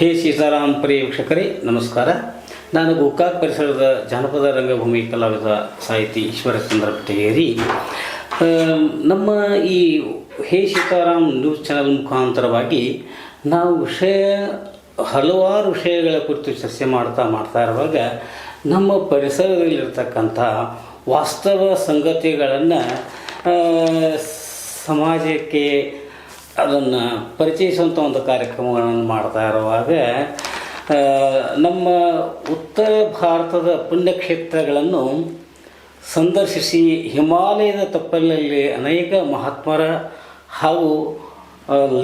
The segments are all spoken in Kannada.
ಹೇ ಸೀತಾರಾಮ್ ಪ್ರಿಯ ವೀಕ್ಷಕರೇ ನಮಸ್ಕಾರ. ನಾನು ಗೋಕಾಕ್ ಪರಿಸರದ ಜಾನಪದ ರಂಗಭೂಮಿ ಕಲಾವಿದ ಸಾಹಿತಿ ಈಶ್ವರಚಂದ್ರ ಬೆಟಗೇರಿ. ನಮ್ಮ ಈ ಹೇ ಸೀತಾರಾಮ್ ನ್ಯೂಸ್ ಚಾನಲ್ ಮುಖಾಂತರವಾಗಿ ನಾವು ಹಲವಾರು ವಿಷಯಗಳ ಕುರಿತು ಚರ್ಚೆ ಮಾಡ್ತಾ ಇರುವಾಗ ನಮ್ಮ ಪರಿಸರದಲ್ಲಿರ್ತಕ್ಕಂಥ ವಾಸ್ತವ ಸಂಗತಿಗಳನ್ನು ಸಮಾಜಕ್ಕೆ ಅದನ್ನು ಪರಿಚಯಿಸುವಂಥ ಒಂದು ಕಾರ್ಯಕ್ರಮಗಳನ್ನು ಮಾಡ್ತಾ ಇರುವಾಗ ನಮ್ಮ ಉತ್ತರ ಭಾರತದ ಪುಣ್ಯಕ್ಷೇತ್ರಗಳನ್ನು ಸಂದರ್ಶಿಸಿ ಹಿಮಾಲಯದ ತಪ್ಪಲಲ್ಲಿ ಅನೇಕ ಮಹಾತ್ಮರ ಹಾಗೂ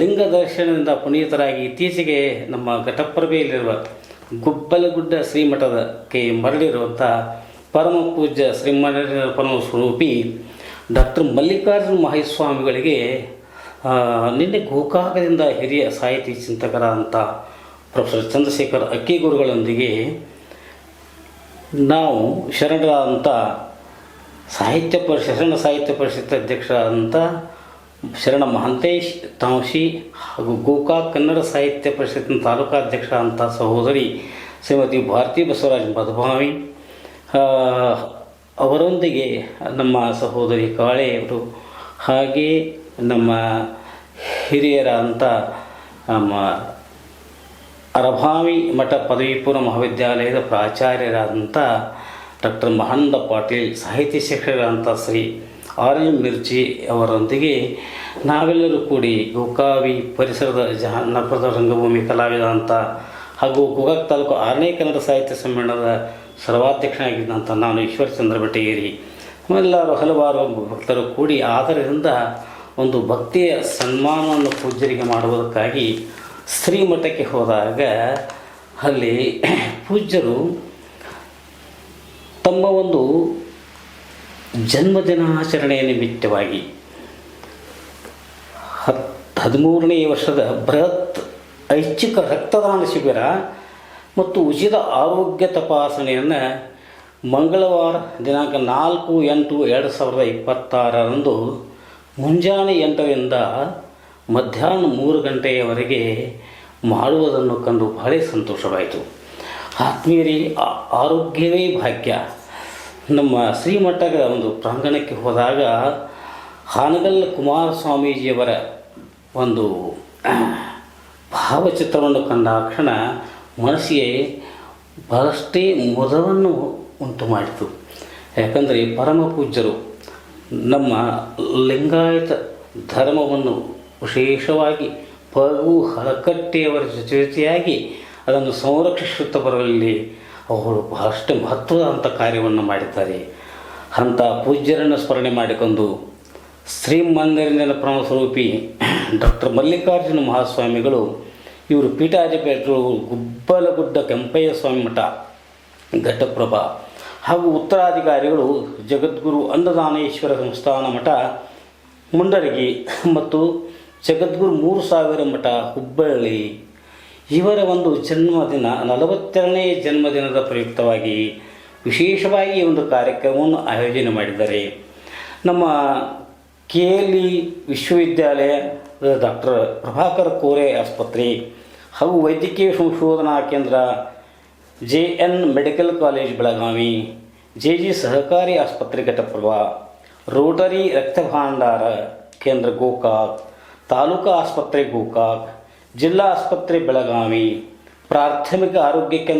ಲಿಂಗ ದರ್ಶನದಿಂದ ಪುನೀತರಾಗಿ ಇತ್ತೀಚೆಗೆ ನಮ್ಮ ಘಟಪ್ರಭೆಯಲ್ಲಿರುವ ಗುಬ್ಬಲಗುಡ್ಡ ಶ್ರೀಮಠದಕ್ಕೆ ಮರಳಿರುವಂಥ ಪರಮ ಪೂಜ್ಯ ಶ್ರೀಮಠ ಪರಮ ಸ್ವರೂಪಿ ಡಾಕ್ಟರ್ ಮಲ್ಲಿಕಾರ್ಜುನ ಮಹಾಸ್ವಾಮಿಗಳಿಗೆ ನಿನ್ನೆ ಗೋಕಾಕದಿಂದ ಹಿರಿಯ ಸಾಹಿತಿ ಚಿಂತಕರಾದಂಥ ಪ್ರೊಫೆಸರ್ ಚಂದ್ರಶೇಖರ್ ಅಕ್ಕಿಗುರುಗಳೊಂದಿಗೆ ನಾವು ಶರಣರಾದಂಥ ಶರಣ ಸಾಹಿತ್ಯ ಪರಿಷತ್ ಅಧ್ಯಕ್ಷರಾದಂಥ ಶರಣ ಮಹಂತೇಶ್ ತಾಂಶಿ ಹಾಗೂ ಗೋಕಾಕ್ ಕನ್ನಡ ಸಾಹಿತ್ಯ ಪರಿಷತ್ತಿನ ತಾಲೂಕಾಧ್ಯಕ್ಷ ಅಂತ ಸಹೋದರಿ ಶ್ರೀಮತಿ ಭಾರತಿ ಬಸವರಾಜ್ ಮಧುಭಾವಿ ಅವರೊಂದಿಗೆ ನಮ್ಮ ಸಹೋದರಿ ಕಾಳೆಯವರು ಹಾಗೆ ನಮ್ಮ ಹಿರಿಯರಾದಂಥ ನಮ್ಮ ಅರಭಾವಿ ಮಠ ಪದವಿ ಪೂರ್ವ ಮಹಾವಿದ್ಯಾಲಯದ ಪ್ರಾಚಾರ್ಯರಾದಂಥ ಡಾಕ್ಟರ್ ಮಹಾನಂದ ಪಾಟೀಲ್, ಸಾಹಿತ್ಯ ಶಿಕ್ಷಕರಾದಂಥ ಶ್ರೀ ಆರ್ ಎಂ ಮಿರ್ಚಿ ಅವರೊಂದಿಗೆ ನಾವೆಲ್ಲರೂ ಕೂಡಿ ಗೋಕಾವಿ ಪರಿಸರದ ಜಾನಪದ ರಂಗಭೂಮಿ ಕಲಾವಿದ ಅಂತ ಹಾಗೂ ಗೋಕಾಕ್ ತಾಲೂಕು 6ನೇ ಕನ್ನಡ ಸಾಹಿತ್ಯ ಸಮ್ಮೇಳನದ ಸರ್ವಾಧ್ಯಕ್ಷನಾಗಿದ್ದಂಥ ನಾನು ಈಶ್ವರಚಂದ್ರ ಬೆಟಗೇರಿ ಎಲ್ಲರೂ ಹಲವಾರು ಭಕ್ತರು ಕೂಡಿ ಆಧಾರದಿಂದ ಒಂದು ಭಕ್ತಿಯ ಸನ್ಮಾನವನ್ನು ಪೂಜ್ಯರಿಗೆ ಮಾಡುವುದಕ್ಕಾಗಿ ಶ್ರೀಮಠಕ್ಕೆ ಹೋದಾಗ ಅಲ್ಲಿ ಪೂಜ್ಯರು ತಮ್ಮ ಒಂದು ಜನ್ಮದಿನಾಚರಣೆಯ ನಿಮಿತ್ತವಾಗಿ 13ನೇ ವರ್ಷದ ಬೃಹತ್ ಐಚ್ಛಿಕ ರಕ್ತದಾನ ಶಿಬಿರ ಮತ್ತು ಉಚಿತ ಆರೋಗ್ಯ ತಪಾಸಣೆಯನ್ನು ಮಂಗಳವಾರ ದಿನಾಂಕ 4/8/2026 ಮುಂಜಾನೆ 8ರಿಂದ ಮಧ್ಯಾಹ್ನ 3 ಗಂಟೆಯವರೆಗೆ ಮಾಡುವುದನ್ನು ಕಂಡು ಬಹಳ ಸಂತೋಷವಾಯಿತು. ಆತ್ಮೀಯರೇ, ಆರೋಗ್ಯವೇ ಭಾಗ್ಯ. ನಮ್ಮ ಶ್ರೀಮಠದ ಒಂದು ಪ್ರಾಂಗಣಕ್ಕೆ ಹೋದಾಗ ಹಾನಗಲ್ ಕುಮಾರಸ್ವಾಮೀಜಿಯವರ ಒಂದು ಭಾವಚಿತ್ರವನ್ನು ಕಂಡ ಕ್ಷಣ ಮನಸ್ಸಿಗೆ ಬಹಳಷ್ಟೇ ಮುದವನ್ನು ಉಂಟು ಮಾಡಿತು. ಯಾಕಂದರೆ ಪರಮ ಪೂಜ್ಯರು ನಮ್ಮ ಲಿಂಗಾಯತ ಧರ್ಮವನ್ನು ವಿಶೇಷವಾಗಿ ಪಗು ಹಳಕಟ್ಟಿಯವರ ಜೊತೆಯಾಗಿ ಅದನ್ನು ಸಂರಕ್ಷಿಸುತ್ತಾ ಬರುವಲ್ಲಿ ಅವರು ಬಹಳಷ್ಟು ಮಹತ್ವದಂಥ ಕಾರ್ಯವನ್ನು ಮಾಡಿದ್ದಾರೆ. ಅಂಥ ಪೂಜ್ಯರನ್ನು ಸ್ಮರಣೆ ಮಾಡಿಕೊಂಡು ಶ್ರೀಮಂದಿರ ಪ್ರಮುಖ ಸ್ವರೂಪಿ ಡಾಕ್ಟರ್ ಮಲ್ಲಿಕಾರ್ಜುನ ಮಹಾಸ್ವಾಮಿಗಳು, ಇವರು ಪೀಠಾಧಿಪತಿಗಳು ಗುಬ್ಬಲಗುಡ್ಡ ಕೆಂಪಯ್ಯ ಸ್ವಾಮಿ ಮಠ ಘಟಪ್ರಭಾ ಹಾಗೂ ಉತ್ತರಾಧಿಕಾರಿಗಳು ಜಗದ್ಗುರು ಅನ್ನದಾನೇಶ್ವರ ಸಂಸ್ಥಾನ ಮಠ ಮುಂಡರಗಿ ಮತ್ತು ಜಗದ್ಗುರು 3000 ಮಠ ಹುಬ್ಬಳ್ಳಿ ಇವರ ಒಂದು ಜನ್ಮದಿನ 42ನೇ ಜನ್ಮದಿನದ ಪ್ರಯುಕ್ತವಾಗಿ ವಿಶೇಷವಾಗಿ ಒಂದು ಕಾರ್ಯಕ್ರಮವನ್ನು ಆಯೋಜನೆ ಮಾಡಿದ್ದಾರೆ. ನಮ್ಮ KLE ವಿಶ್ವವಿದ್ಯಾಲಯದ ಡಾಕ್ಟರ್ ಪ್ರಭಾಕರ್ ಕೋರೆ ಆಸ್ಪತ್ರೆ ಹಾಗೂ ವೈದ್ಯಕೀಯ ಸಂಶೋಧನಾ ಕೇಂದ್ರ JN medical college Belagavi, JG ಸಹಕಾರಿ ಆಸ್ಪತ್ರೆ ಘಟಪ್ರಭಾ, ರೋಟರಿ ರಕ್ತ ಭಾಂಡಾರ ಕೇಂದ್ರ ಗೋಕಾಕ್, ತಾಲೂಕಾ ಆಸ್ಪತ್ರೆ ಗೋಕಾಕ್, ಜಿಲ್ಲಾ ಆಸ್ಪತ್ರೆ ಬೆಳಗಾವಿ, ಪ್ರಾಥಮಿಕ ಆರೋಗ್ಯ ಕೇಂದ್ರ